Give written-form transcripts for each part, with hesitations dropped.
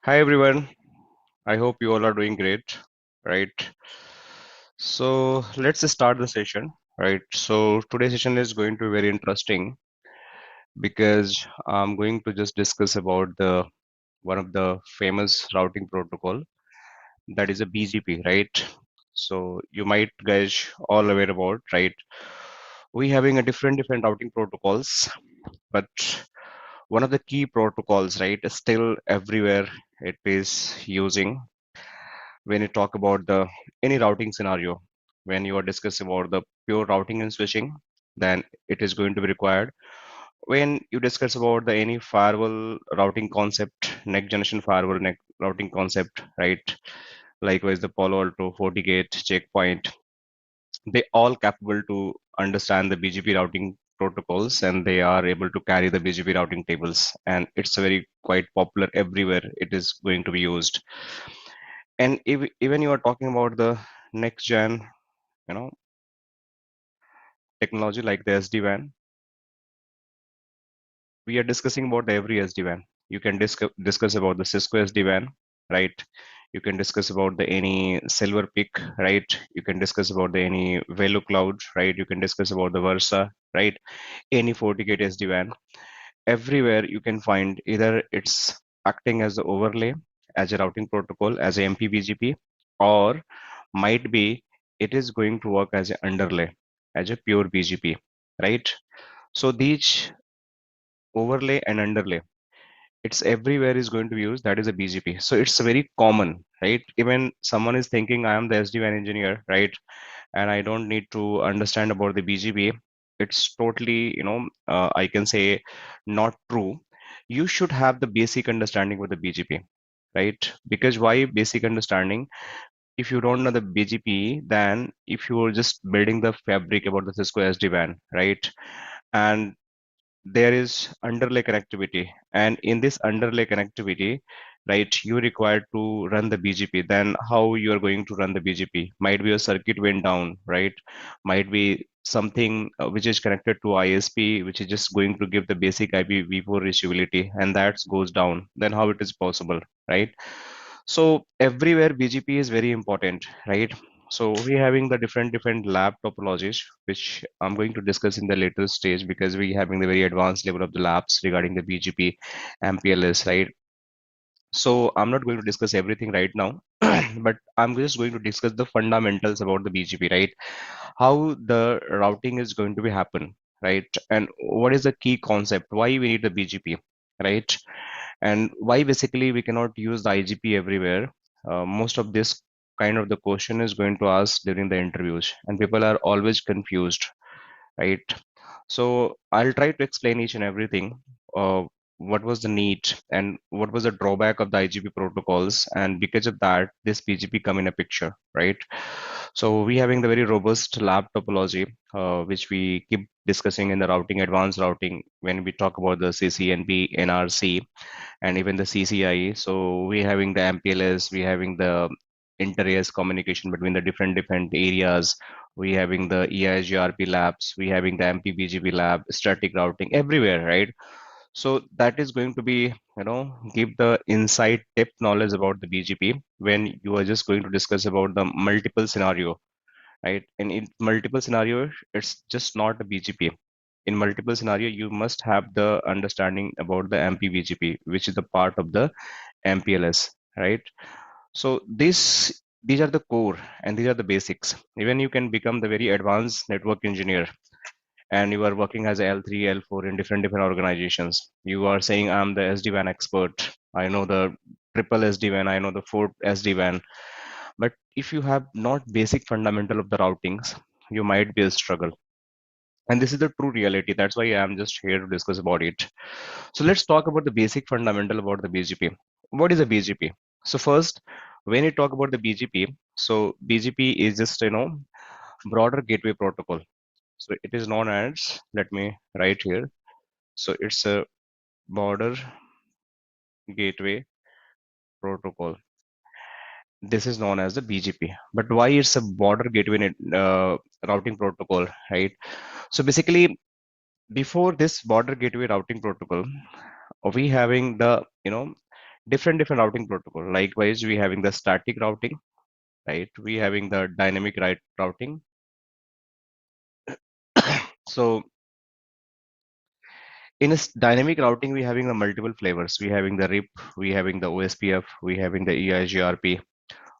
Hi everyone. I hope you all are doing great, right? So let's start the session, right? So today's session is going to be very interesting because I'm going to just discuss about the one of the famous routing protocol that is a BGP, right? So you might guys all aware about, right? We having a different routing protocols, but one of the key protocols, right, is still everywhere it is using when you talk about the any routing scenario. When you are discussing about the pure routing and switching, then it is going to be required. When you discuss about the any firewall routing concept, next generation firewall routing concept, right, likewise the Palo Alto, FortiGate, Checkpoint, they all capable to understand the BGP routing protocols, and they are able to carry the BGP routing tables, and it's a very quite popular everywhere it is going to be used. And if, even you are talking about the next gen, you know, technology like the SD-WAN, we are discussing about the every SD-WAN. You can discuss about the Cisco SD-WAN, right? You can discuss about the any Silver Peak, right? You can discuss about the any Velo Cloud, right? You can discuss about the Versa, right? Any FortiGate SD-WAN. Everywhere you can find either it's acting as the overlay, as a routing protocol, as a MPBGP, or might be it is going to work as an underlay, as a pure BGP, right? So these overlay and underlay, it's everywhere is going to be used. That is a BGP. So it's very common, right? Even someone is thinking I am the SD-WAN engineer, right? And I don't need to understand about the BGP. It's totally, I can say not true. You should have the basic understanding with the BGP, right? Because why basic understanding? If you don't know the BGP, then if you are just building the fabric about the Cisco SD-WAN, right? And there is underlay connectivity, and in this underlay connectivity, right, you require to run the BGP. Then how you are going to run the BGP? Might be a circuit went down, right? Might be something which is connected to ISP, which is just going to give the basic IPv4 reachability, and that goes down. Then how it is possible, right? So everywhere BGP is very important, right? So we're having the different lab topologies, which I'm going to discuss in the later stage because we're having the very advanced level of the labs regarding the BGP, MPLS, right? So I'm not going to discuss everything right now, but I'm just going to discuss the fundamentals about the BGP, right? How the routing is going to be happen, right? And what is the key concept? Why we need the BGP, right? And why basically we cannot use the IGP everywhere? Most of this kind of the question is going to ask during the interviews, and people are always confused, right? So I'll try to explain each and everything. What was the need and what was the drawback of the IGP protocols, and because of that, this BGP come in a picture, right? So we having the very robust lab topology, which we keep discussing in the routing, advanced routing, when we talk about the CCNP, NRC, and even the CCIE. So we having the MPLS, we having the inter-AS communication between the different areas. We having the EIGRP labs, we having the MPBGP lab, static routing everywhere, right? So that is going to be, give the inside tip knowledge about the BGP when you are just going to discuss about the multiple scenario, right? And in multiple scenario, it's just not a BGP. In multiple scenario, you must have the understanding about the MPBGP, which is the part of the MPLS, right? So these are the core and these are the basics. Even you can become the very advanced network engineer, and you are working as a L3, L4 in different organizations. You are saying I'm the SD-WAN expert. I know the triple SD-WAN. I know the fourth SD-WAN. But if you have not basic fundamental of the routings, you might be a struggle. And this is the true reality. That's why I'm just here to discuss about it. So let's talk about the basic fundamental about the BGP. What is a BGP? So first, when you talk about the BGP, so BGP is just, broader gateway protocol. So it is known as, let me write here. So it's a border gateway protocol. This is known as the BGP. But why it's a border gateway routing protocol, right? So basically, before this border gateway routing protocol, we having the, different routing protocol. Likewise, we having the static routing, right? We having the dynamic routing. So in dynamic routing, we having the multiple flavors. We having the RIP, we having the OSPF, we having the EIGRP,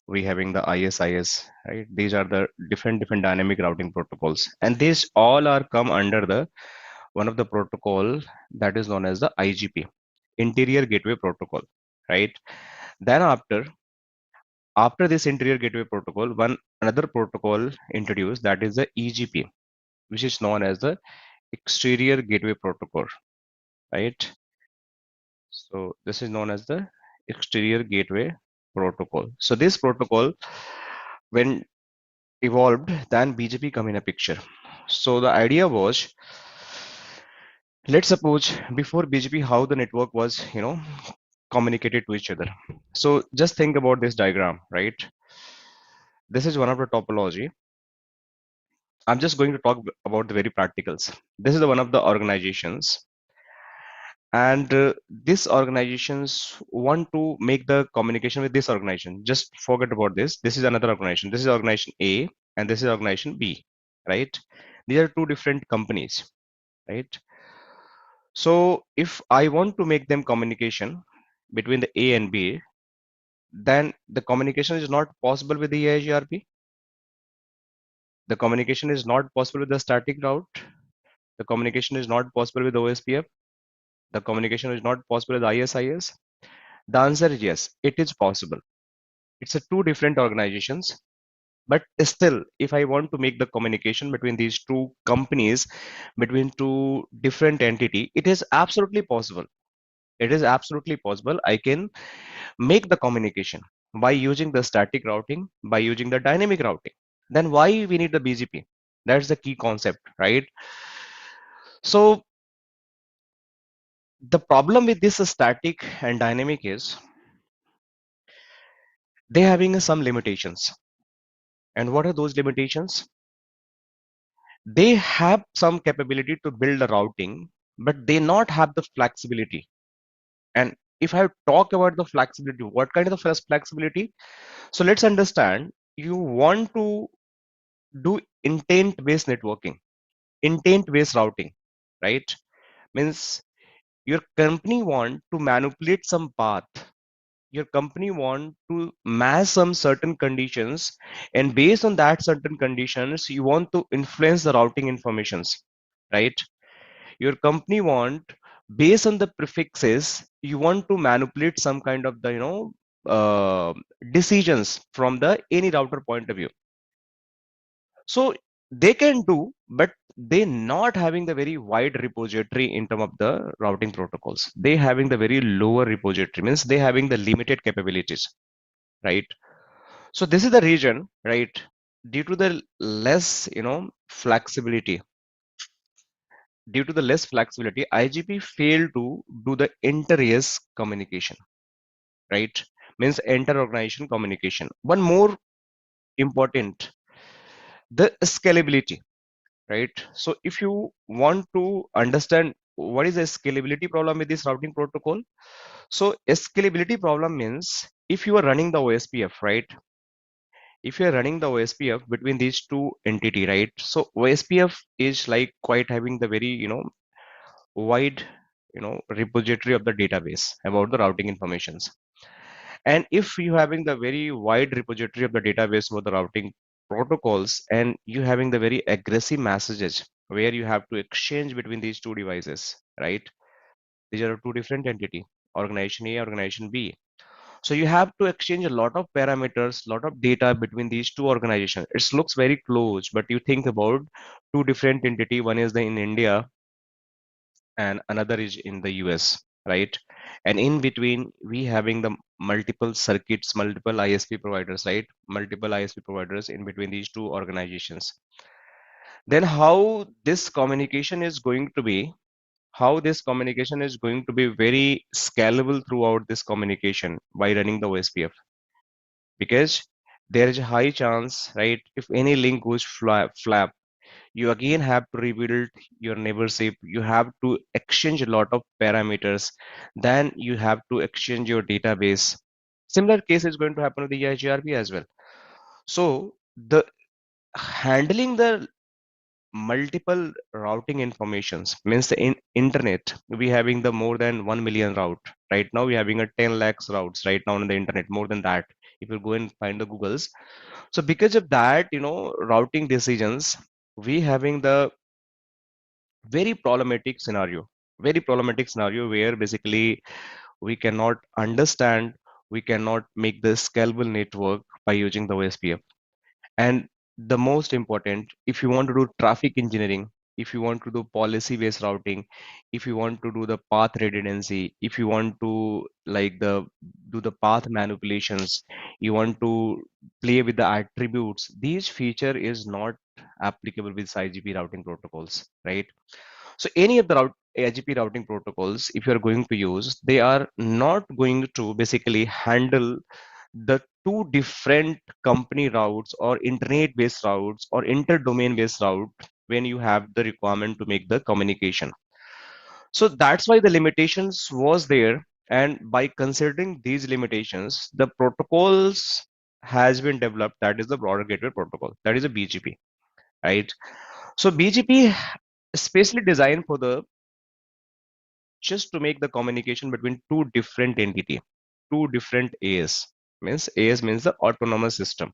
we having the ISIS, right? These are the different dynamic routing protocols, and these all are come under the one of the protocol that is known as the IGP, Interior Gateway Protocol, right? Then after this Interior Gateway Protocol, one another protocol introduced, that is the EGP, which is known as the Exterior Gateway Protocol, right? So this is known as the Exterior Gateway Protocol. So this protocol, when evolved, then BGP come in a picture. So the idea was, let's suppose before BGP, how the network was, communicated to each other. So just think about this diagram, right? This is one of the topology. I'm just going to talk about the very practicals. This is the one of the organizations, and these organizations want to make the communication with this organization. Just forget about this. This is another organization. This is organization A, and this is organization B, right? These are two different companies, right? So if I want to make them communication between the A and B, then the communication is not possible with the EIGRP. The communication is not possible with the static route. The communication is not possible with OSPF. The communication is not possible with ISIS. The answer is yes, it is possible. It's a two different organizations, but still, if I want to make the communication between these two companies, between two different entity, it is absolutely possible. It is absolutely possible. I can make the communication by using the static routing, by using the dynamic routing. Then why we need the BGP? That's the key concept, right? So the problem with this static and dynamic is they having some limitations. And what are those limitations? They have some capability to build a routing, but they not have the flexibility. And if I talk about the flexibility, what kind of flexibility? So let's understand, you want to do intent-based networking, intent-based routing, right? Means your company want to manipulate some path, your company want to match some certain conditions, and based on that certain conditions you want to influence the routing informations, right? Your company want, based on the prefixes, you want to manipulate some kind of the uh, decisions from the any router point of view. So they can do, but they not having the very wide repository in terms of the routing protocols. They having the very lower repository, means they having the limited capabilities, right? So this is the region, right? Due to the less, flexibility, due to the less flexibility, IGP failed to do the inter-AS communication, right? Means inter-organization communication. One more important, the scalability, right? So if you want to understand what is the scalability problem with this routing protocol, so scalability problem means if you are running the OSPF, right? If you're running the OSPF between these two entity, right? So OSPF is like quite having the very, wide, repository of the database about the routing informations. And if you having the very wide repository of the database about the routing protocols, and you having the very aggressive messages where you have to exchange between these two devices, right? These are two different entity, organization A, organization B. So you have to exchange a lot of parameters, lot of data between these two organizations. It looks very close, but you think about two different entity. One is in India and another is in the US, right? And in between, we having the multiple circuits, multiple ISP providers, right? Multiple ISP providers in between these two organizations. Then how this communication is going to be? How this communication is going to be very scalable throughout this communication by running the OSPF? Because there is a high chance, right? If any link goes flap, You again have to rebuild your neighborship. You have to exchange a lot of parameters. Then you have to exchange your database. Similar case is going to happen with the EIGRP as well. So the handling the multiple routing informations means the internet, we having the more than 1 million route right now. We having a 10 lakhs routes right now on the internet, more than that if you go and find the googles. So because of that, routing decisions, we having the very problematic scenario, very problematic scenario where basically we cannot understand, we cannot make the scalable network by using the OSPF. And the most important, if you want to do traffic engineering, if you want to do policy based routing, if you want to do the path redundancy, if you want to like the do the path manipulations, you want to play with the attributes, these feature is not applicable with IGP routing protocols, right? So any of the IGP routing protocols, if you're going to use, they are not going to basically handle the two different company routes or internet based routes or inter-domain based route when you have the requirement to make the communication. So that's why the limitations was there. And by considering these limitations, the protocols has been developed. That is the broader gateway protocol. That is a BGP, right? So BGP especially designed for the just to make the communication between two different entity, two different AS. Means AS means the autonomous system,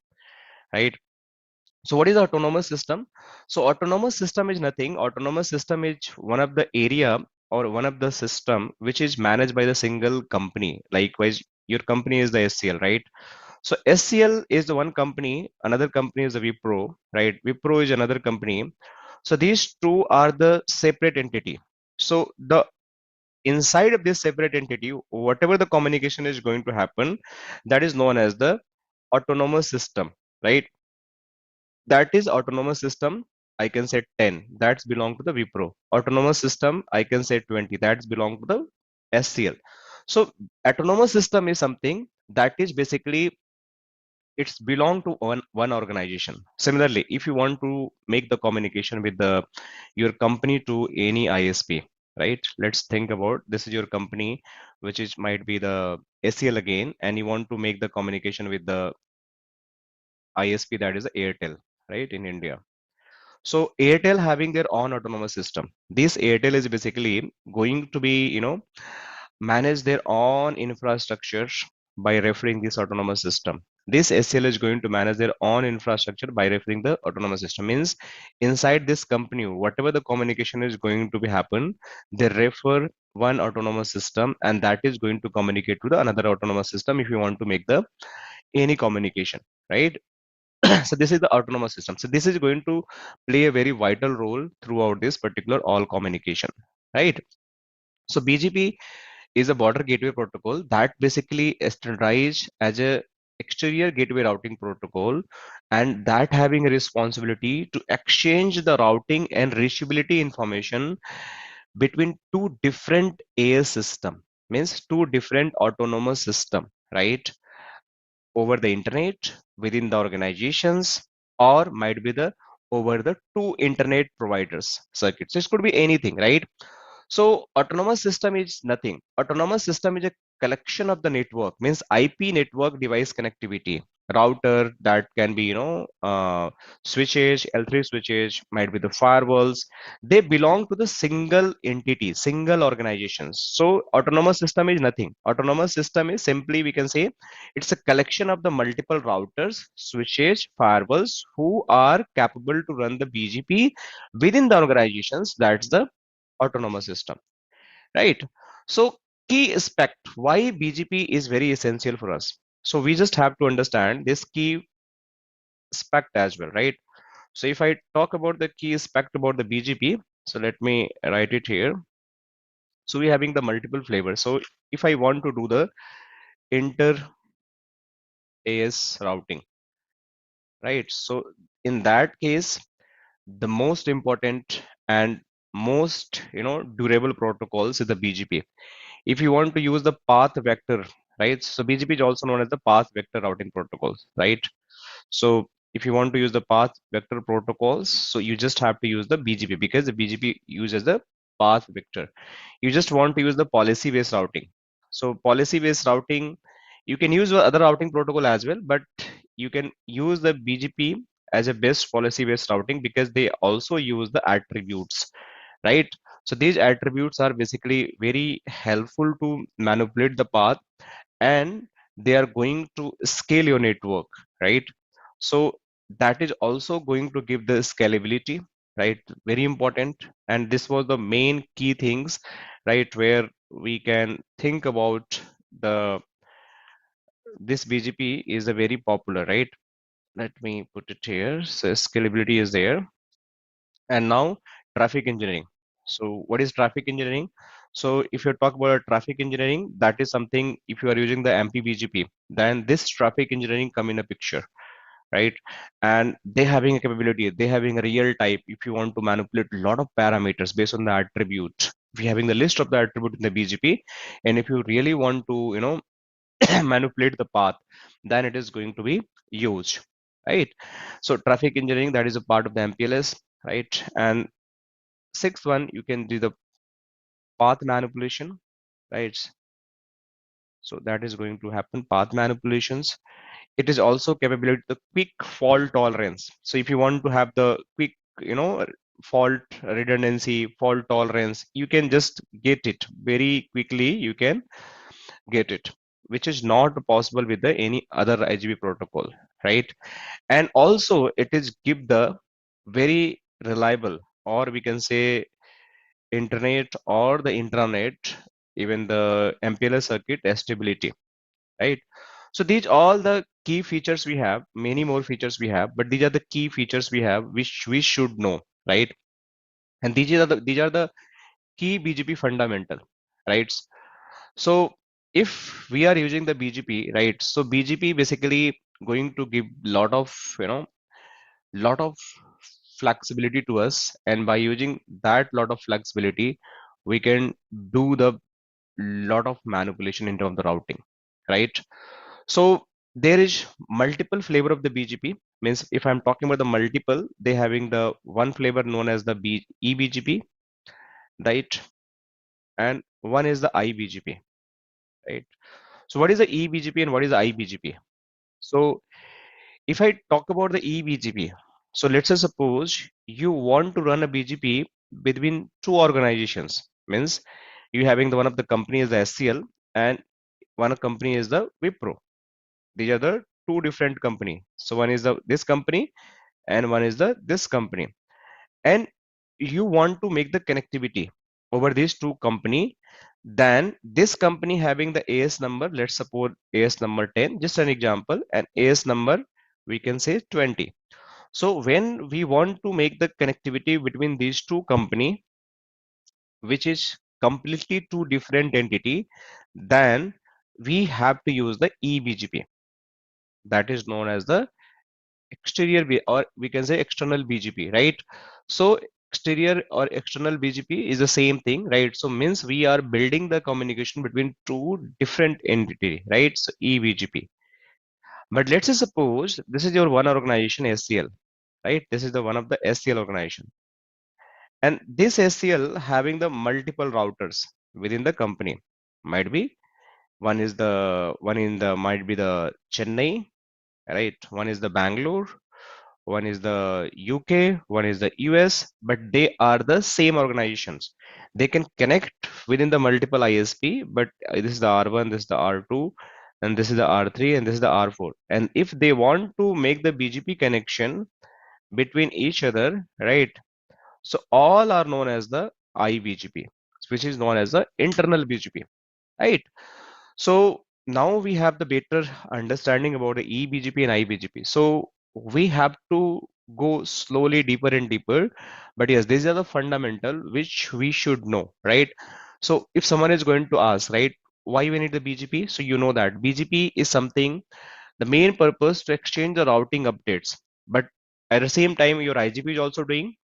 right? So what is autonomous system? So autonomous system is nothing. Autonomous system is one of the area or one of the system which is managed by the single company. Likewise, your company is the SCL, right? So SCL is the one company, another company is the Wipro, right? Wipro is another company. So these two are the separate entity. So the inside of this separate entity, whatever the communication is going to happen, that is known as the autonomous system, right? That is autonomous system. I can say 10. That's belong to the Wipro. Autonomous system. I can say 20. That's belong to the SCL. So autonomous system is something that is basically it's belong to one organization. Similarly, if you want to make the communication with the your company to any ISP, right? Let's think about this is your company, which is might be the SCL again, and you want to make the communication with the ISP that is Airtel, right, in India. So Airtel having their own autonomous system. This Airtel is basically going to be, manage their own infrastructure by referring this autonomous system. This SCL is going to manage their own infrastructure by referring the autonomous system. Means inside this company, whatever the communication is going to be happen, they refer one autonomous system, and that is going to communicate to the another autonomous system if you want to make the any communication, right? So this is the autonomous system. So this is going to play a very vital role throughout this particular all communication, right? So BGP is a border gateway protocol that basically standardized as a exterior gateway routing protocol, and that having a responsibility to exchange the routing and reachability information between two different AS system, means two different autonomous system, right? Over the internet within the organizations, or might be the over the two internet providers circuits. This could be anything, right? So autonomous system is nothing. Autonomous system is a collection of the network, means IP network device connectivity. Router that can be, switches, L3 switches, might be the firewalls. They belong to the single entity, single organizations. So autonomous system is nothing. Autonomous system is simply, we can say, it's a collection of the multiple routers, switches, firewalls who are capable to run the BGP within the organizations. That's the autonomous system, right? So key aspect why BGP is very essential for us. So we just have to understand this key aspect as well, right? So if I talk about the key aspect about the BGP, so let me write it here. So we're having the multiple flavors. So if I want to do the inter AS routing, right? So in that case, the most important and most durable protocols is the BGP. If you want to use the path vector, right? So BGP is also known as the path vector routing protocols, right? So if you want to use the path vector protocols, so you just have to use the BGP, because the BGP uses the path vector. You just want to use the policy based routing. So policy based routing, you can use other routing protocol as well, but you can use the BGP as a best policy based routing because they also use the attributes, right? So these attributes are basically very helpful to manipulate the path, and they are going to scale your network, right? So that is also going to give the scalability, right? Very important. And this was the main key things, right? Where we can think about the this BGP is a very popular, right? Let me put it here. So scalability is there. And now traffic engineering. So what is traffic engineering? So if you talk about traffic engineering, that is something, if you are using the MPBGP, then this traffic engineering come in a picture, right? And they having a capability, they having a real type. If you want to manipulate a lot of parameters based on the attribute, if you having the list of the attribute in the BGP, and if you really want to, manipulate the path, then it is going to be used, right? So traffic engineering, that is a part of the MPLS, right? And sixth one, you can do the path manipulation, right? So that is going to happen, path manipulations. It is also capability the quick fault tolerance. So if you want to have the quick, fault redundancy, fault tolerance, you can just get it very quickly. You can get it, which is not possible with the any other IGP protocol, right? And also it is give the very reliable, or we can say internet or the intranet, even the MPLS circuit stability, right? So these all the key features we have, many more features we have, but these are the key features we have which we should know, right? And these are the key BGP fundamental, right? So if we are using the BGP, right? So BGP basically going to give lot of flexibility to us, and by using that lot of flexibility, we can do the lot of manipulation in terms of the routing, right? So there is multiple flavor of the BGP. Means if I'm talking about the multiple, they having the one flavor known as the eBGP, right? And one is the iBGP, right? So what is the eBGP and what is the iBGP? So if I talk about the eBGP, so let's say suppose you want to run a BGP between two organizations. Means you having the one of the company is the SCL and one company is the Wipro. These are the two different company. So one is the this company and one is the this company. And you want to make the connectivity over these two company, then this company having the AS number, let's suppose AS number 10, just an example, and AS number we can say 20. So when we want to make the connectivity between these two company, which is completely two different entity, then we have to use the eBGP. That is known as the or we can say external BGP, right? So exterior or external BGP is the same thing, right? So means we are building the communication between two different entity, right? So eBGP. But let's say suppose this is your one organization SCL, right? This is the one of the SCL organization, and this SCL having the multiple routers within the company. Might be one is the one in the might be the Chennai, right? One is the Bangalore, one is the UK, one is the US, but they are the same organizations. They can connect within the multiple ISP, but this is the R1, this is the R2, and this is the R3, and this is the R4. And if they want to make the BGP connection between each other, right? So all are known as the iBGP, which is known as the internal BGP, right? So now we have the better understanding about the eBGP and iBGP. So we have to go slowly deeper and deeper. But yes, these are the fundamental which we should know, right? So if someone is going to ask, right, why we need the BGP? So you know that BGP is something, the main purpose to exchange the routing updates. But at the same time, your IGP is also doing.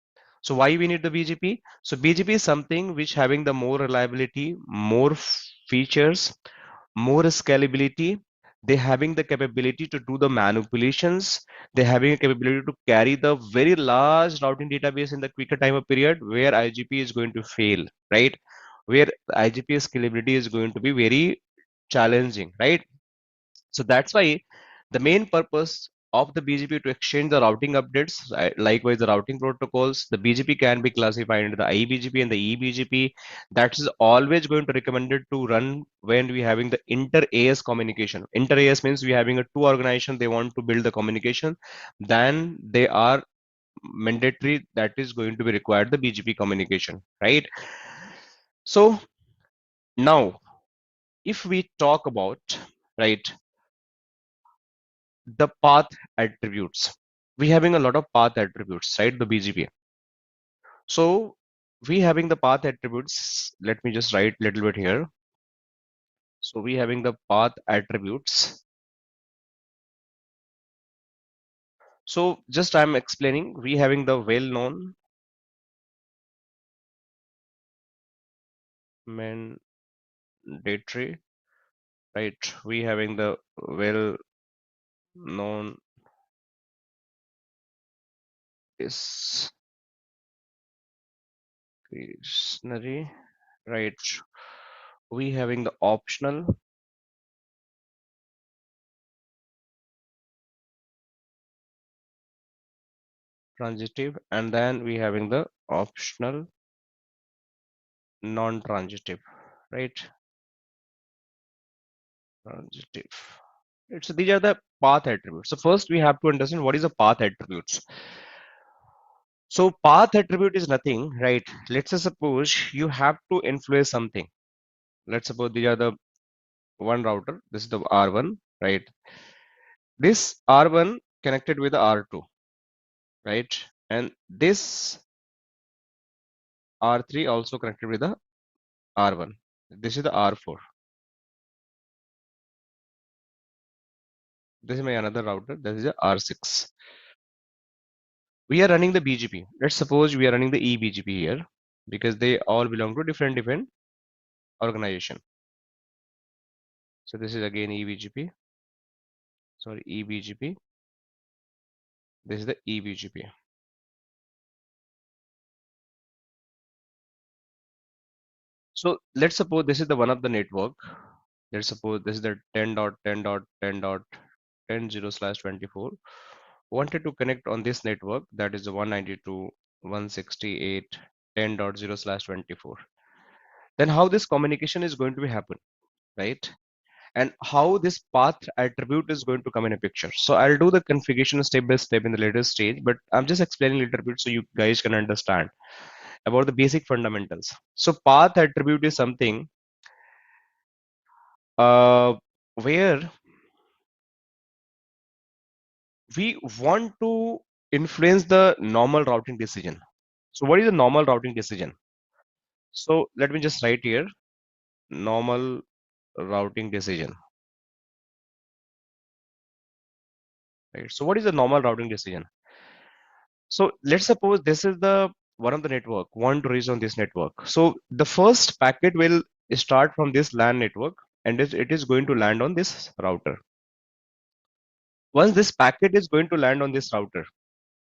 So why we need the BGP? So BGP is something which having the more reliability, more features, more scalability, They having the capability to do the manipulations. They having a capability to carry the very large routing database in the quicker time period where IGP is going to fail, right? Where IGP scalability is going to be very challenging, right? So that's why the main purpose of the BGP to exchange the routing updates, likewise the routing protocols, the BGP can be classified into the IBGP and the eBGP. That is always going to recommended to run when we having the inter-AS communication. Inter-AS means we having a two organization, they want to build the communication, then they are mandatory that is going to be required the BGP communication, right? So now if we talk about, right, the path attributes, we having a lot of path attributes, right, the BGP. So we having the path attributes, let me just write a little bit here. So we having the path attributes. So just I'm explaining, we having the well-known mandatory, right? We having the well-known discretionary, right? We having the optional, transitive, and then we having the optional non-transitive, right? Transitive. Right, so these are the path attributes. So first we have to understand what is a path attributes. So path attribute is nothing, right? Let's say suppose you have to influence something. Let's suppose these are the one router. This is the R1, right? This R1 connected with the R2, right? And this R3 also connected with the R1. This is the R4. This is my another router. This is the R6. We are running the BGP. Let's suppose we are running the eBGP here because they all belong to different organization. So this is again eBGP. Sorry, eBGP. This is the eBGP. So let's suppose this is the one of the network. Let's suppose this is the 10.10.10.10/24. Wanted to connect on this network, that is the 192.168.10.0/24. Then how this communication is going to be happen, right? And how this path attribute is going to come in a picture. So I'll do the configuration step by step in the later stage, but I'm just explaining a little bit so you guys can understand about the basic fundamentals. So path attribute is something where we want to influence the normal routing decision. So what is the normal routing decision? So let me just write here, normal routing decision. Right. So what is the normal routing decision? So let's suppose this is the one of the network, want to reach on this network. So the first packet will start from this LAN network and it is going to land on this router. Once this packet is going to land on this router,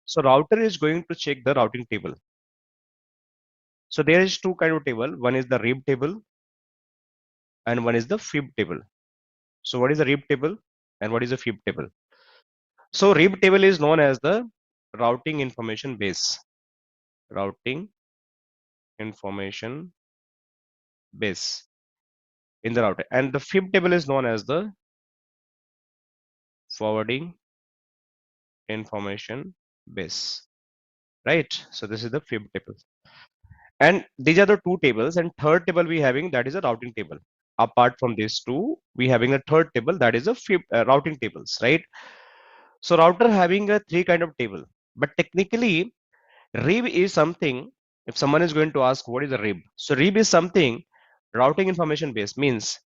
so router is going to check the routing table. So there is two kind of table. One is the rib table and one is the fib table. So what is the rib table and what is the fib table? So rib table is known as the routing information base. Routing information base in the router, and the fib table is known as the forwarding information base, right? So this is the fib table, and these are the two tables, and third table we having, that is a routing table. Apart from these two, we having a third table, that is a fib routing tables, right? So router having a three kind of table, but technically rib is something, if someone is going to ask what is a rib, so rib is something, routing information base means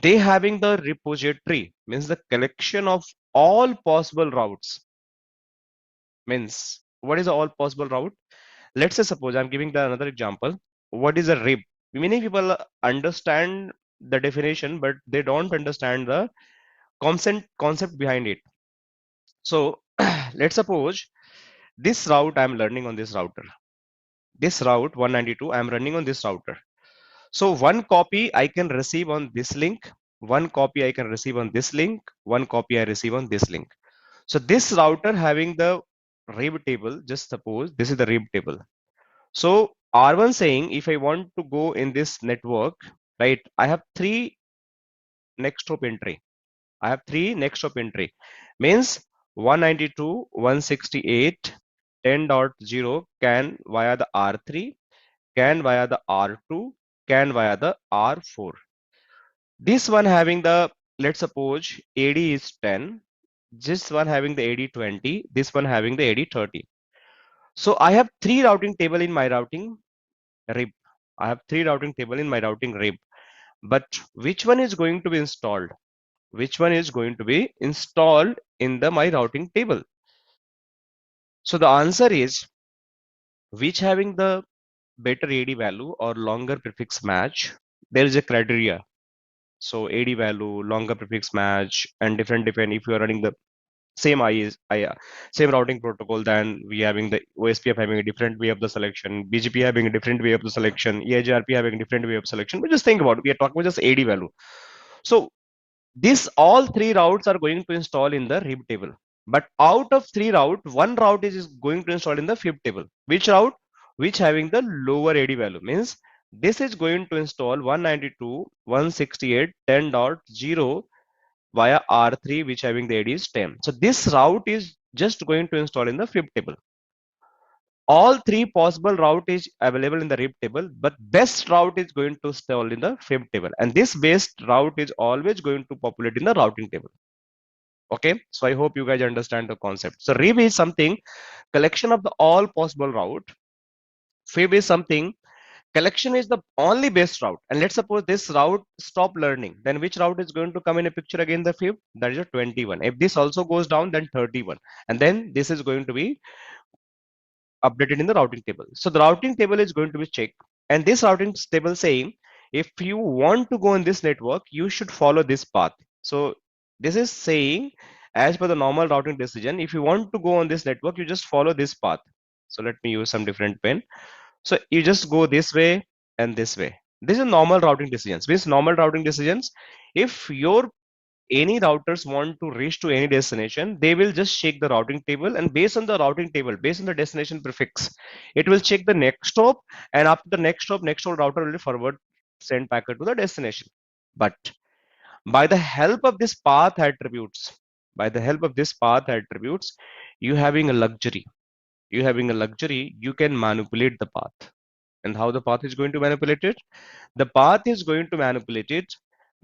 they having the repository, means the collection of all possible routes. Means what is the all possible route? Let's say suppose I'm giving the another example. What is a rib? Many people understand the definition, but they don't understand the concept behind it. So let's suppose this route I'm learning on this router. This route 192 I'm running on this router. So one copy I can receive on this link, one copy I can receive on this link, one copy I receive on this link. So this router having the RIB table, just suppose this is the RIB table. So R1 saying if I want to go in this network, right, I have three next hop entry. I have three next hop entry. Means 192.168.10.0 can via the R3, can via the R2, can via the R4. This one having the, let's suppose AD is 10, this one having the AD 20, this one having the AD 30. So I have three routing table in my routing RIB. I have three routing table in my routing RIB. But which one is going to be installed? Which one is going to be installed in the my routing table? So the answer is which having the better AD value or longer prefix match. There is a criteria. So AD value, longer prefix match, and different if you are running the same same routing protocol, then we having the OSPF having a different way of the selection, BGP having a different way of the selection, EIGRP having a different way of selection. But just think about it, we are talking about just AD value. So this all three routes are going to install in the RIB table. But out of three route, one route is going to install in the FIB table. Which route? Which having the lower AD value. Means this is going to install 192.168.10.0 via R3, which having the AD is 10. So this route is just going to install in the FIB table. All three possible route is available in the RIB table, but best route is going to install in the FIB table. And this best route is always going to populate in the routing table. Okay, so I hope you guys understand the concept. So RIB is something collection of the all possible route. FIB is something collection is the only best route. And let's suppose this route stop learning, then which route is going to come in a picture again? The FIB, that is a 21. If this also goes down, then 31, and then this is going to be updated in the routing table. So the routing table is going to be checked, and this routing table saying if you want to go in this network, you should follow this path. So this is saying as per the normal routing decision, if you want to go on this network, you just follow this path. So let me use some different pen. So you just go this way and this way. This is normal routing decisions. Means normal routing decisions. If your any routers want to reach to any destination, they will just check the routing table, and based on the routing table, based on the destination prefix, it will check the next stop, and after the next stop, next stop router will forward send packet to the destination. But by the help of this path attributes, by the help of this path attributes, you having a luxury. You having a luxury, you can manipulate the path. And how the path is going to manipulate it? The path is going to manipulate it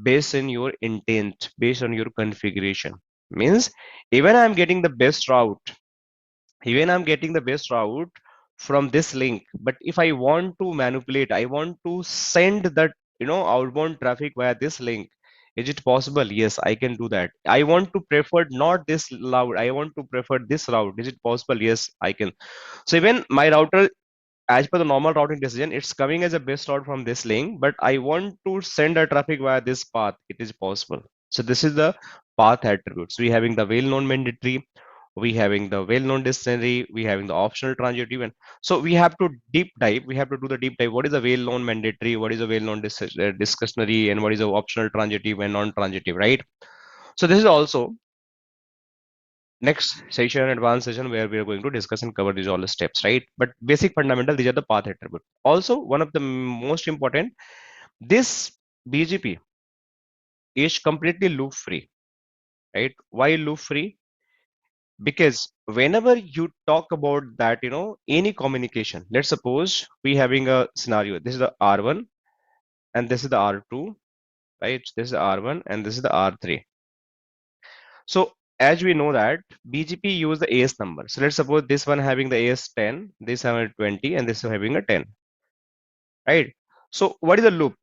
based on your intent, based on your configuration. Means even I'm getting the best route, even I'm getting the best route from this link. But if I want to manipulate, I want to send that outbound traffic via this link. Is it possible? Yes, I can do that. I want to prefer not this route. I want to prefer this route. Is it possible? Yes, I can. So even my router, as per the normal routing decision, it's coming as a best route from this link, but I want to send a traffic via this path. It is possible. So this is the path attributes. We having the well-known mandatory, we having the well-known dictionary, we having the optional transitive, and so we have to deep dive. We have to do the deep dive. What is a well-known mandatory? What is a well-known discretionary? And what is a optional transitive and non-transitive? Right. So this is also next session, advanced session, where we are going to discuss and cover these all the steps, right? But basic fundamental, these are the path attribute. Also, one of the most important, this BGP is completely loop free, right? Why loop free? Because whenever you talk about that, any communication, let's suppose we having a scenario. This is the R1 and this is the R2, right? This is the R1 and this is the R3. So as we know that BGP use the AS number. So let's suppose this one having the AS 10, this having 20, and this having a 10, right? So what is a loop?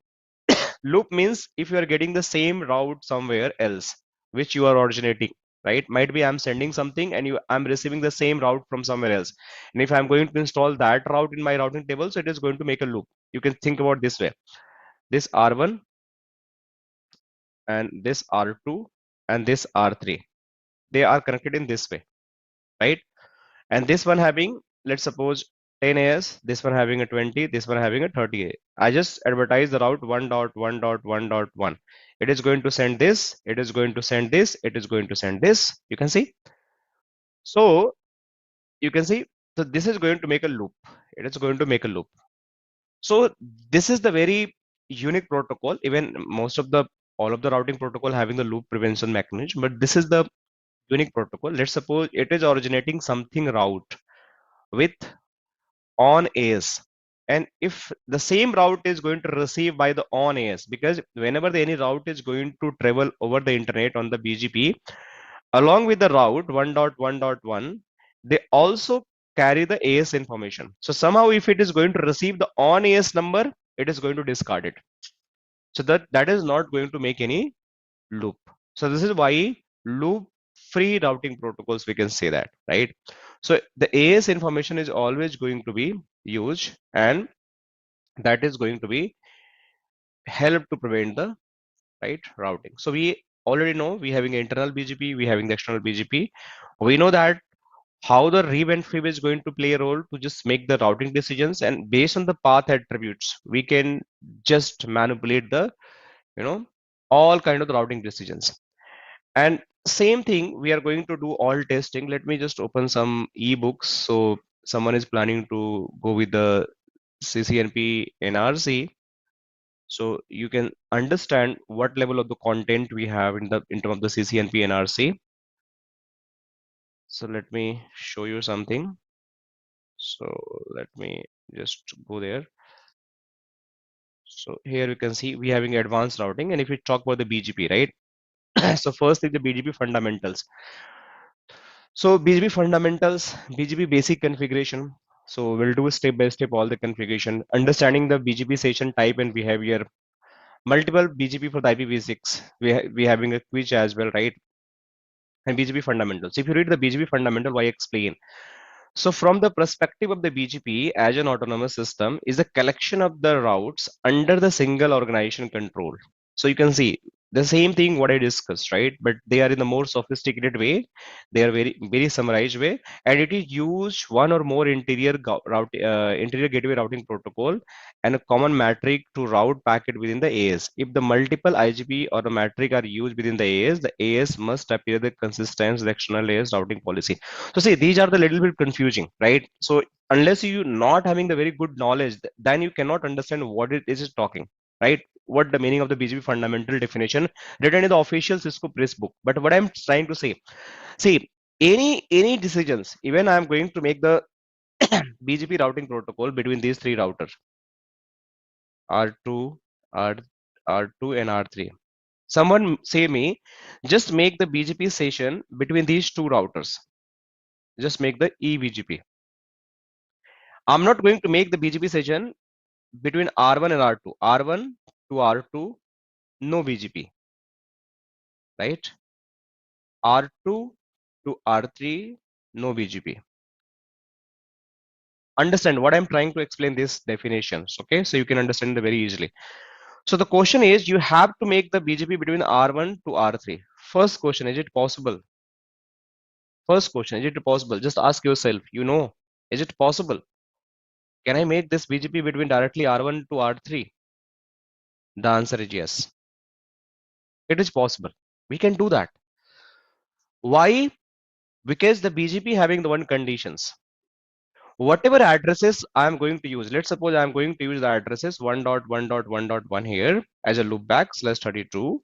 Loop means if you are getting the same route somewhere else, which you are originating, right? Might be I'm sending something and I'm receiving the same route from somewhere else. And if I'm going to install that route in my routing table, so it is going to make a loop. You can think about this way. This R1 and this R2 and this R3. They are connected in this way, right? And this one having, let's suppose 10 AS, this one having a 20, this one having a 30 A. I just advertise the route 1.1.1.1. It is going to send this, it is going to send this, it is going to send this. You can see. So you can see, so this is going to make a loop. It is going to make a loop. So this is the very unique protocol. Even most of the all of the routing protocol having the loop prevention mechanism, but this is the unique protocol. Let's suppose it is originating something route with on AS, and if the same route is going to receive by the on AS, because whenever any route is going to travel over the internet on the BGP, along with the route 1.1.1, they also carry the AS information. So somehow if it is going to receive the on AS number, it is going to discard it. So that is not going to make any loop. So this is why loop free routing protocols, we can say that, right? So the AS information is always going to be used, and that is going to be help to prevent the right routing. So we already know we having internal BGP, we having the external BGP. We know that how the rev and fib is going to play a role to just make the routing decisions, and based on the path attributes, we can just manipulate the, you know, all kind of the routing decisions. And same thing, we are going to do all testing. Let me just open some ebooks. So someone is planning to go with the CCNP NRC. So you can understand what level of the content we have in terms of the CCNP NRC. So let me show you something. So let me just go there. So here you can see we having advanced routing, and if we talk about the BGP, right? So first is the BGP fundamentals. So BGP fundamentals, BGP basic configuration. So we'll do step by step all the configuration, understanding the BGP session type and behavior, multiple BGP for the IPv6. We having a quiz as well, right? And BGP fundamentals. If you read the BGP fundamental, why explain? So from the perspective of the BGP as an autonomous system is a collection of the routes under the single organization control. So you can see the same thing what I discussed, right? But they are in the more sophisticated way. They are very summarized way, and it is used one or more interior gateway routing protocol and a common metric to route packet within the AS. If the multiple IGP or the metric are used within the AS must appear the consistent with the external AS routing policy. So see, these are the little bit confusing, right? So unless you not having the very good knowledge, then you cannot understand what it is talking, right? What the meaning of the BGP fundamental definition written in the official Cisco press book. But what I'm trying to say, see, any decisions, even I'm going to make the BGP routing protocol between these three routers, R2, R, R2 and R3. Someone say me, just make the BGP session between these two routers. Just make the eBGP. I'm not going to make the BGP session between R1 and R2. R1 to R2, no BGP, right? R2 to R3, no BGP. Understand what I'm trying to explain these definitions, okay? So you can understand it very easily. So the question is, you have to make the BGP between R1 to R3. First question, is it possible? First question, is it possible? Just ask yourself, is it possible? Can I make this BGP between directly R1 to R3? The answer is yes. It is possible. We can do that. Why? Because the BGP having the one conditions. Whatever addresses I'm going to use, let's suppose I'm going to use the addresses 1.1.1.1 here as a loopback /32,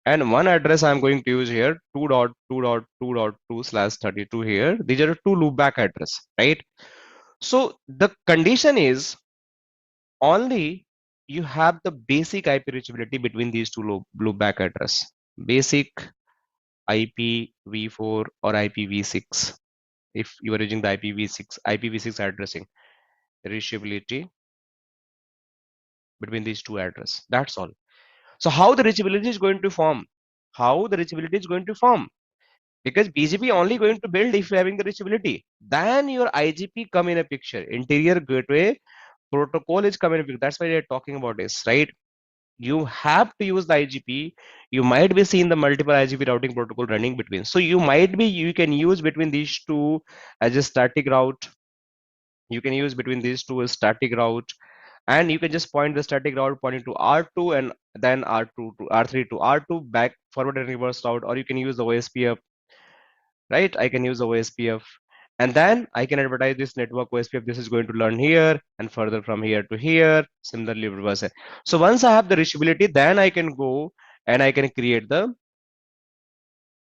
and one address I'm going to use here 2.2.2.2/32 here. These are two loopback address, right? So the condition is only you have the basic IP reachability between these two loopback address, basic IPv4 or IPv6. If you are using the IPv6 addressing, reachability between these two address. That's all. So how the reachability is going to form? How the reachability is going to form? Because BGP only going to build if you're having the reachability. Then your IGP come in a picture. Interior gateway protocol is coming in a picture. That's why they're talking about this, right? you have to use the IGP. You might be seeing the multiple IGP routing protocol running between. So you can use between these two as a static route. You can use between these two as static route, and you can just point the static route pointing to R2 and then R2 to R3 to R2 back forward and reverse route, or you can use the OSPF, right? I can use the OSPF, and then I can advertise this network OSPF. This is going to learn here and further from here to here, similarly reverse. So once I have the reachability, then I can go and I can create the,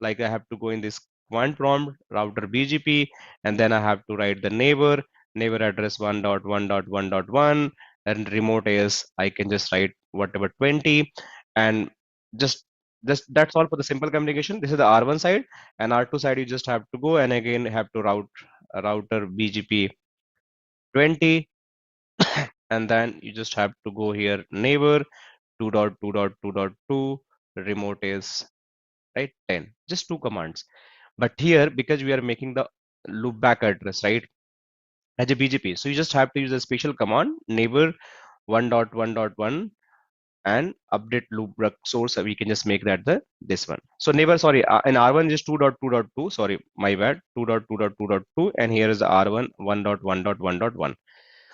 like I have to go in this command prompt router BGP, and then I have to write the neighbor address 1.1.1.1, and remote is I can just write whatever 20, and just that's all for the simple communication. This is the R1 side, and R2 side you just have to go and again have to route router BGP 20, and then you just have to go here neighbor 2.2.2.2, remote is right 10, just two commands. But here, because we are making the loopback address, right, as a BGP, so you just have to use a special command neighbor 1.1.1 and update loopback source. We can just make that the this one. So neighbor, sorry, in R1 is 2.2.2. Sorry, my bad, 2.2.2.2, and here is the R1 1.1.1.1.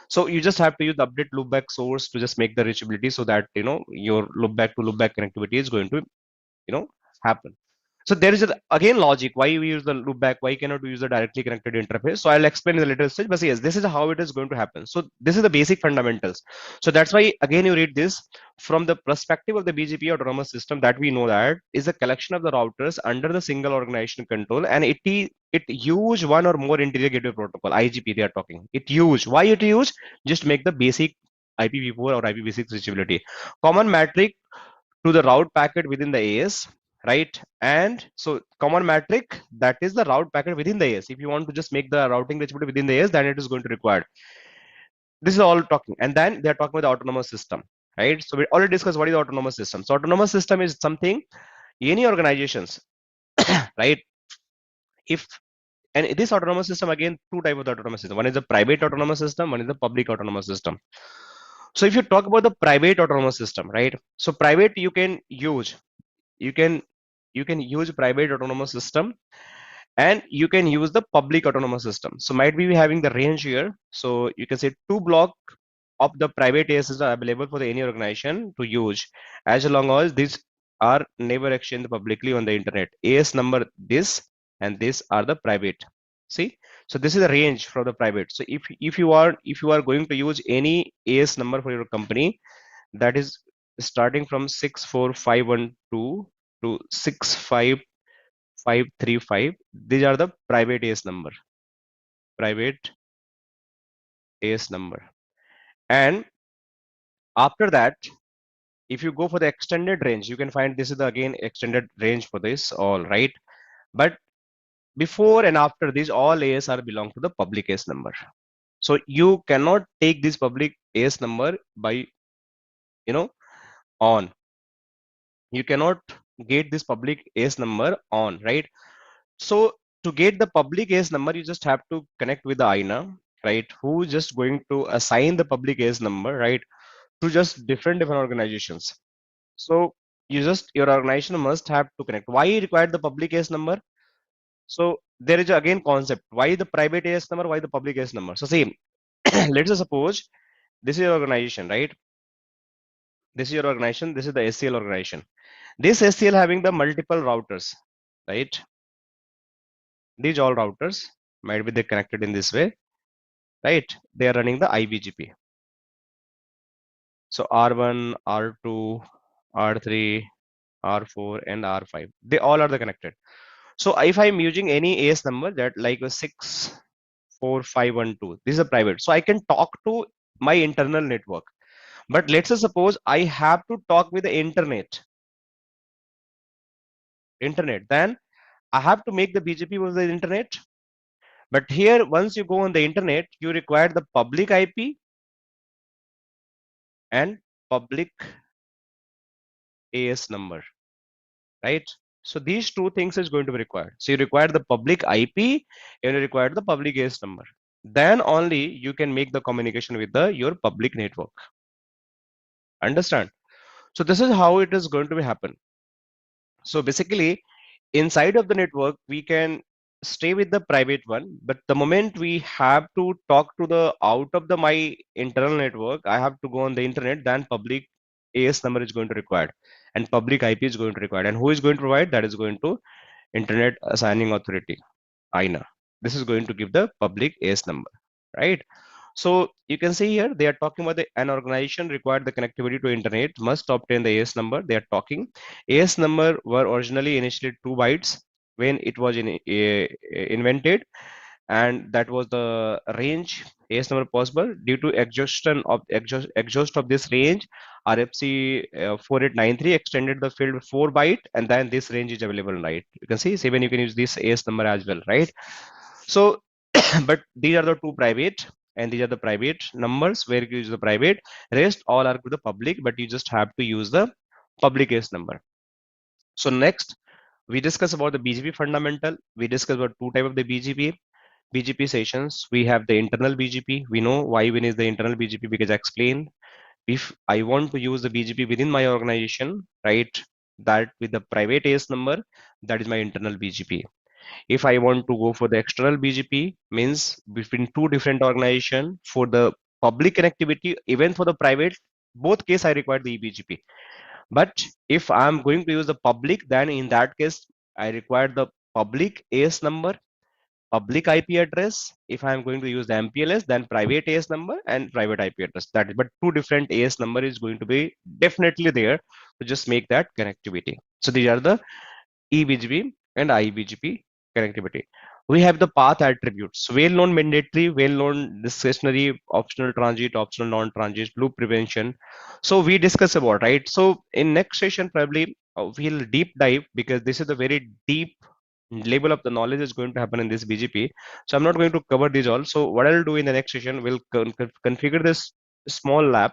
So you just have to use the update loopback source to just make the reachability, so that your loopback to loopback connectivity is going to happen. So there is again logic why we use the loopback, why cannot we use the directly connected interface. So I'll explain in the later stage, but yes, this is how it is going to happen. So this is the basic fundamentals. So that's why again you read this from the perspective of the BGP autonomous system, that we know that is a collection of the routers under the single organization control, and it use one or more interior gateway protocol, IGP they are talking. It use, why it use, just make the basic IPv4 or IPv6 reachability. Common metric to the route packet within the AS, right? And so common metric, that is the route packet within the AS. If you want to just make the routing reachability within the AS, then it is going to require. This is all talking, and then they're talking about the autonomous system, right? So we already discussed what is the autonomous system. So autonomous system is something any organizations, right? If and this autonomous system, again, two type of the autonomous system. One is the private autonomous system, one is the public autonomous system. So if you talk about the private autonomous system, right? So private you can use, you can use private autonomous system, and you can use the public autonomous system. So might be having the range here. So you can say 2 block of the private ASs are available for the any organization to use, as long as these are never exchanged publicly on the internet. AS number this and this are the private. See, so this is a range for the private. So if you are going to use any AS number for your company, that is starting from 64512 to 65535. These are the private AS number, private AS number. And after that, if you go for the extended range, you can find this is the again extended range for this all, right? But before and after this, all AS are belong to the public AS number. So you cannot take this public AS number by on. You cannot get this public AS number on, right? So to get the public AS number, you just have to connect with the INA, right? Who just going to assign the public AS number, right, to just different organizations. So your organization must have to connect. Why you require the public AS number? So there is again concept. Why the private AS number? Why the public AS number? So see, let's suppose this is your organization, right? This is your organization. This is the SCL organization. This SCL having the multiple routers, right? These all routers might be they connected in this way, right? They are running the IBGP. So R1, R2, R3, R4, and R5. They all are the connected. So if I'm using any AS number that like a 64512, this is a private. So I can talk to my internal network. But let's suppose I have to talk with the internet. Then I have to make the BGP with the internet. But here, once you go on the internet, you require the public IP and public AS number, right? So these two things is going to be required. So you require the public IP and you require the public AS number. Then only you can make the communication with your public network. Understand? So this is how it is going to be happen. So basically, inside of the network, we can stay with the private one, but the moment we have to talk to the out of the my internal network, I have to go on the internet, then public AS number is going to required and public IP is going to required. And who is going to provide? That is going to Internet Assigning Authority, INA. This is going to give the public AS number, right? So you can see here they are talking about an organization required the connectivity to internet must obtain the AS number. They are talking AS number were originally initially 2 bytes when it was invented, and that was the range AS number possible. Due to exhaust of this range, RFC 4893 extended the field 4 byte, and then this range is available, right? You can see even you can use this AS number as well, right? So but these are the two private, and these are the private numbers where you use the private. Rest all are to the public, but you just have to use the public AS number. So next we discuss about the BGP fundamental. We discuss about two type of the BGP sessions. We have the internal BGP. We know why we need the internal BGP because I explained if I want to use the BGP within my organization, right? That with the private AS number, that is my internal BGP. If I want to go for the external BGP, means between two different organization for the public connectivity, even for the private, both case I require the eBGP. But if I'm going to use the public, then in that case, I require the public AS number, public IP address. If I'm going to use the MPLS, then private AS number and private IP address. That is, but two different AS number is going to be definitely there to just make that connectivity. So these are the eBGP and iBGP connectivity. We have the path attributes, well-known mandatory, well-known discretionary, optional transit, optional non-transit, loop prevention. So we discuss about, right? So in next session, probably we'll deep dive because this is a very deep level of the knowledge is going to happen in this BGP. So I'm not going to cover these all. So what I'll do in the next session, we'll configure this small lab,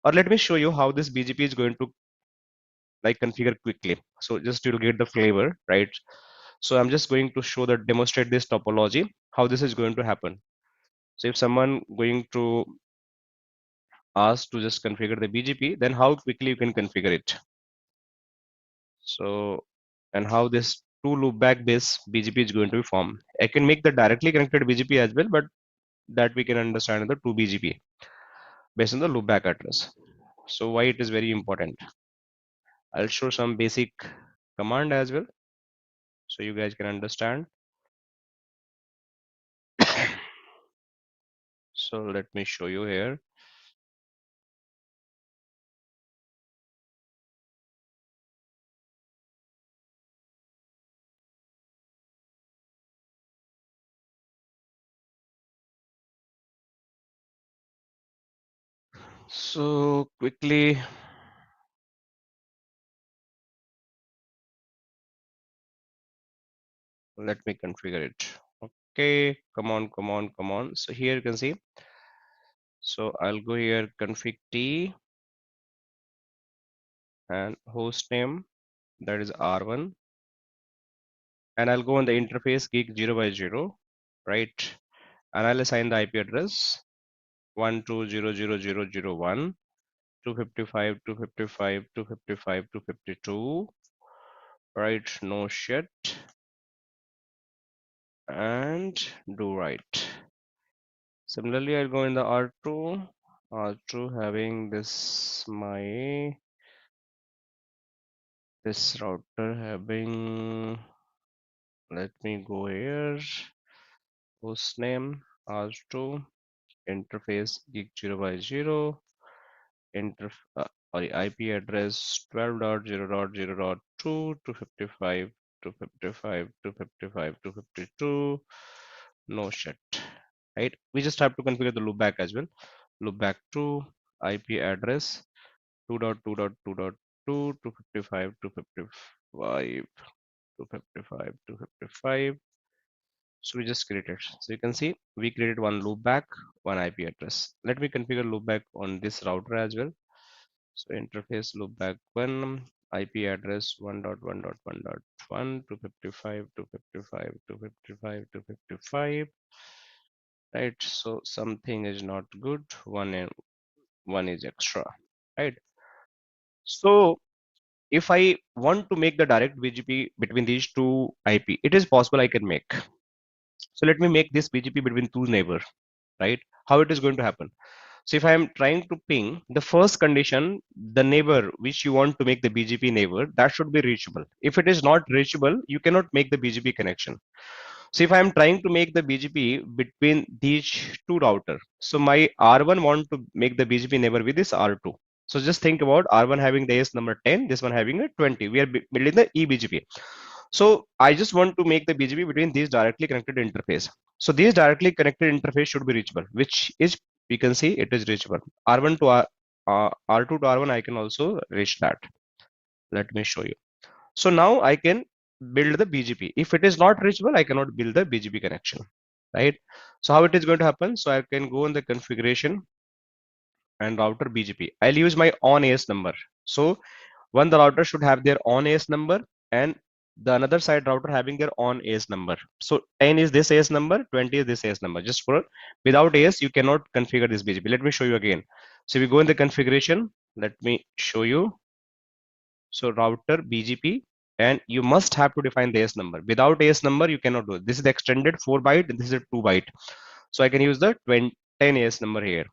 or let me show you how this BGP is going to like configure quickly. So just to get the flavor, right? So I'm just going to show that demonstrate this topology, how this is going to happen. So if someone going to ask to just configure the BGP, then how quickly you can configure it. So, and how this two loopback based BGP is going to be formed. I can make the directly connected BGP as well, but that we can understand in the two BGP based on the loopback address. So why it is very important. I'll show some basic command as well, so you guys can understand. So let me show you here. So quickly, let me configure it. Okay, come on, come on, come on. So here you can see. So I'll go here, config T and host name, that is R1. And I'll go on the interface gig 0 by 0, right? And I'll assign the IP address 1200001, 255, 255, 255, 252, right? No shit. And do right. Similarly, I'll go in the R2. R2 having this this router having, let me go here, host name R2, interface gig 0 by 0, sorry, IP address 12.0.0.2, 255, 255, 255, 252. No shit, right? We just have to configure the loopback as well. Loopback to IP address 2.2.2.2, 255, 255, 255, 255. So we just created. So you can see we created one loopback, one IP address. Let me configure loopback on this router as well. So interface loopback one, IP address 1.1.1.1, 255, 255, 255, 255. Right. So something is not good. One is extra. Right. So if I want to make the direct BGP between these two IP, it is possible I can make. So let me make this BGP between two neighbor, right? How it is going to happen? So if I am trying to ping the first condition, the neighbor which you want to make the BGP neighbor, that should be reachable. If it is not reachable, you cannot make the BGP connection. So if I am trying to make the BGP between these two router, so my R1 want to make the BGP neighbor with this R2. So just think about R1 having the AS number 10, this one having a 20. We are building the eBGP. So I just want to make the BGP between these directly connected interface. So these directly connected interface should be reachable, which is, we can see it is reachable. R1 to R2 to R1, I can also reach that. Let me show you. So now I can build the BGP. If it is not reachable, I cannot build the BGP connection, right? So how it is going to happen? So I can go in the configuration and router BGP. I'll use my on AS number. So one, the router should have their on AS number, and the another side router having their on AS number. So 10 is this AS number, 20 is this AS number. Just for without AS, you cannot configure this BGP. Let me show you again. So we go in the configuration. Let me show you. So router BGP, and you must have to define the AS number. Without AS number, you cannot do it. This is the extended 4 byte, and this is a 2 byte. So I can use the 10 AS number here.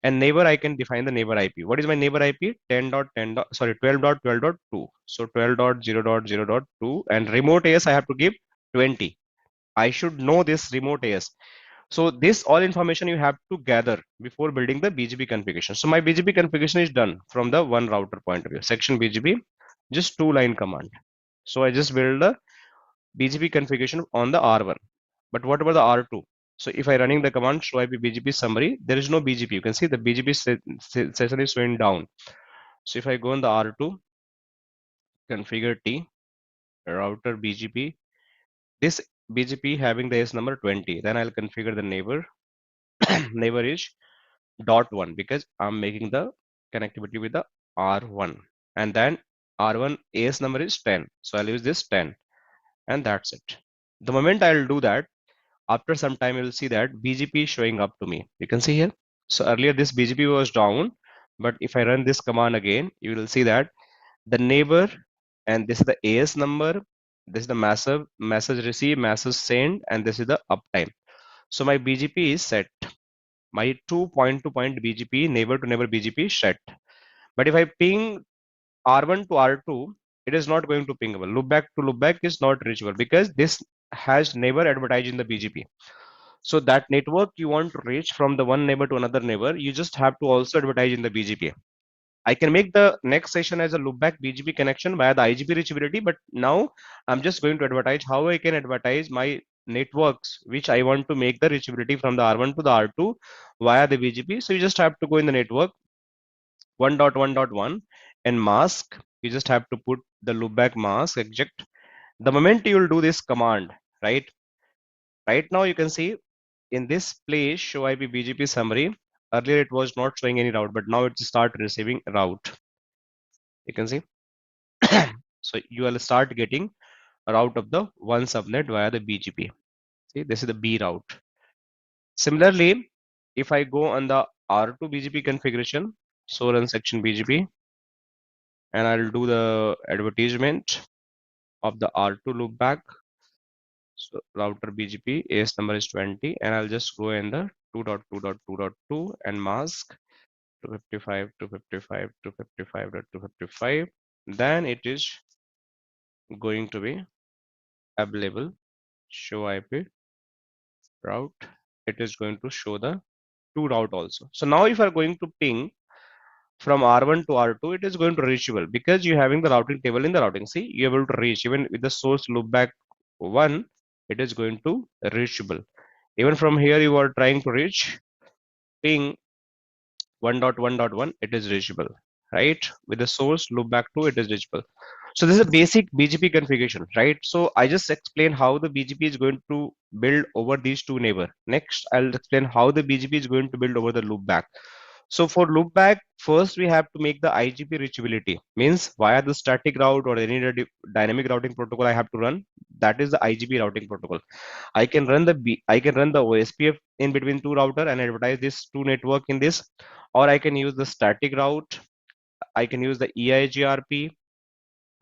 And neighbor, I can define the neighbor IP. What is my neighbor IP? 10.10. Sorry, 12.12.2. So 12.0.0.2, and remote AS I have to give 20. I should know this remote AS. So this all information you have to gather before building the BGP configuration. So my BGP configuration is done from the one router point of view. Section BGP, just 2-line command. So I just build the BGP configuration on the R1. But what about the R2? So if I running the command show IP BGP summary, there is no BGP. You can see the BGP session is showing down. So if I go on the R2, configure T, router BGP, this BGP having the AS number 20, then I'll configure the neighbor. Neighbor is .1 because I'm making the connectivity with the R1, and then R1 AS number is 10. So I'll use this 10, and that's it. The moment I'll do that, after some time, you'll see that BGP is showing up to me. You can see here. So earlier this BGP was down, but if I run this command again, you will see that the neighbor, and this is the AS number, this is the message receive, message send, and this is the uptime. So my BGP is set. My two point-to-point BGP, neighbor to neighbor BGP is set. But if I ping R1 to R2, it is not going to pingable. Loopback to loopback is not reachable because this has neighbor advertised in the BGP. So that network you want to reach from the one neighbor to another neighbor, you just have to also advertise in the BGP. I can make the next session as a loopback BGP connection via the IGP reachability, but now I'm just going to advertise how I can advertise my networks which I want to make the reachability from the R1 to the R2 via the BGP. So you just have to go in the network 1.1.1 and mask. You just have to put the loopback mask eject. The moment you will do this command, right now you can see in this place show IP BGP summary. Earlier it was not showing any route, but now it start receiving route. You can see. So you will start getting a route of the one subnet via the BGP. See, this is the B route. Similarly, if I go on the R2 BGP configuration, so run section BGP, and I'll do the advertisement of the R2 loopback. So router BGP AS number is 20, and I'll just go in the 2.2.2.2 and mask 255, 255, 255, 255. Then it is going to be available show IP route. It is going to show the two route also. So now if you are going to ping from R1 to R2, it is going to reachable because you having the routing table in the routing. See, you're able to reach even with the source loopback 1, it is going to reachable. Even from here, you are trying to reach ping 1.1.1, it is reachable, right? With the source loopback 2, it is reachable. So this is a basic BGP configuration, right? So I just explained how the BGP is going to build over these two neighbor. Next, I'll explain how the BGP is going to build over the loopback. So for loopback, first we have to make the IGP reachability. Means via the static route or any dynamic routing protocol I have to run. That is the IGP routing protocol. I can run the OSPF in between two router and advertise this two network in this, or I can use the static route I can use the EIGRP,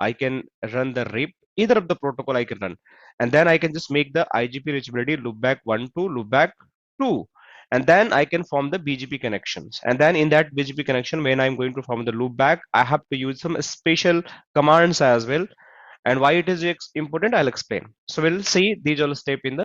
I can run the RIP, either of the protocol I can run. And then I can just make the IGP reachability loopback 1 to loopback 2. And then I can form the BGP connections. And then in that BGP connection, when I'm going to form the loopback, I have to use some special commands as well. And why it is important, I'll explain. So we'll see these all steps in the